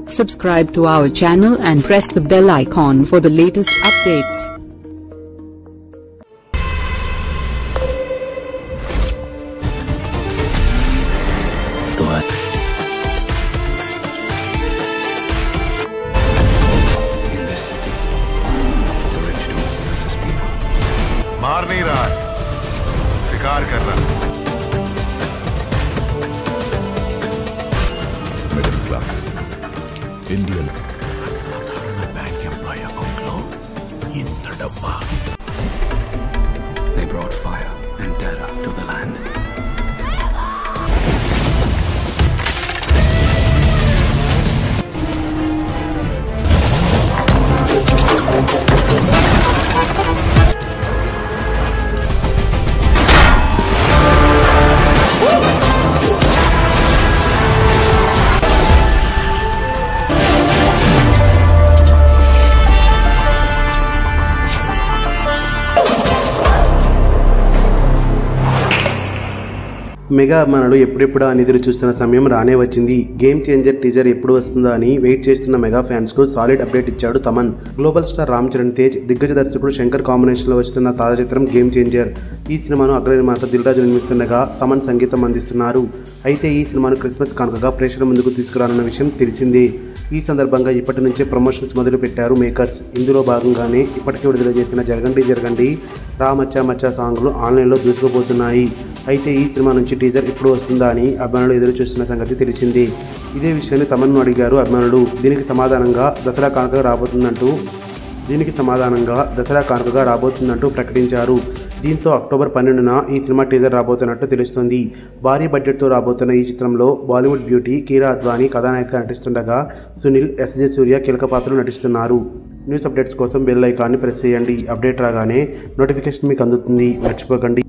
Subscribe to our channel and press the bell icon for the latest updates. In this city, the rich don't see us as people. मार नहीं रहा है, शिकार कर रहा है. Middle class, Indian. అసాధారణ బ్యాంక్ ఎంప్లాయీ అకౌంట్లో ఇంత డబ్బా. They brought fire and terror to the land. Mega అభిమానులు ఎప్పుడెప్పుడు అని ఎదురు చూస్తున్న సమయం రానే వచ్చింది. గేమ్ చేంజర్ టీజర్ ఎప్పుడు వస్తుందా అని వెయిట్ చేస్తున్న మెగా ఫ్యాన్స్ కు సాలిడ్ అప్డేట్ ఇచ్చాడు తమన్. గ్లోబల్ స్టార్ రామ్ చరణ్ తేజ్, దిగ్గజ దర్శకుడు శంకర్ కాంబినేషన్ లో వస్తున్న తాజా చిత్రం గేమ్ చేంజర్. ఈ సినిమాను అగ్ర నిర్మాత దిల్ రాజు నిర్మిస్తుండగా తమన్ సంగీతం అందిస్తున్నారు. అయితే ఈ సినిమాను క్రిస్మస్ కానుకగా ప్రేక్షకుల ముందుకు తీసుకురానున్న విషయం తెలిసిందే. ఈ సందర్భంగా ఇప్పటి నుంచే ప్రమోషన్స్ మొదలు పెట్టారు మేకర్స్. ఇందులో భాగంగానే ఇప్పటికే విడుదల చేసిన జరగండి జరగండి, రా మచ్చా మచ్చా సాంగ్లు ఆన్లైన్లో దూసుకుపోతున్నాయి. అయితే ఈ సినిమా నుంచి టీజర్ ఎప్పుడు వస్తుందా అని అభిమానులు ఎదురు చూస్తున్న సంగతి తెలిసిందే. ఇదే విషయాన్ని తమన్ను అడిగారు అభిమానులు. దీనికి సమాధానంగా దసరా కానుకగా రాబోతుందంటూ ప్రకటించారు. దీంతో అక్టోబర్ 12న ఈ సినిమా టీజర్ రాబోతున్నట్టు తెలుస్తుంది. భారీ బడ్జెట్తో రాబోతున్న ఈ చిత్రంలో బాలీవుడ్ బ్యూటీ కీరా అద్వానీ కథానాయికగా నటిస్తుండగా సునీల్, ఎస్జే సూర్య కీలక పాత్రలు నటిస్తున్నారు. న్యూస్ అప్డేట్స్ కోసం బెల్ ఐకాన్ని ప్రెస్ చేయండి. అప్డేట్ రాగానే నోటిఫికేషన్ మీకు అందుతుంది. మర్చిపోకండి.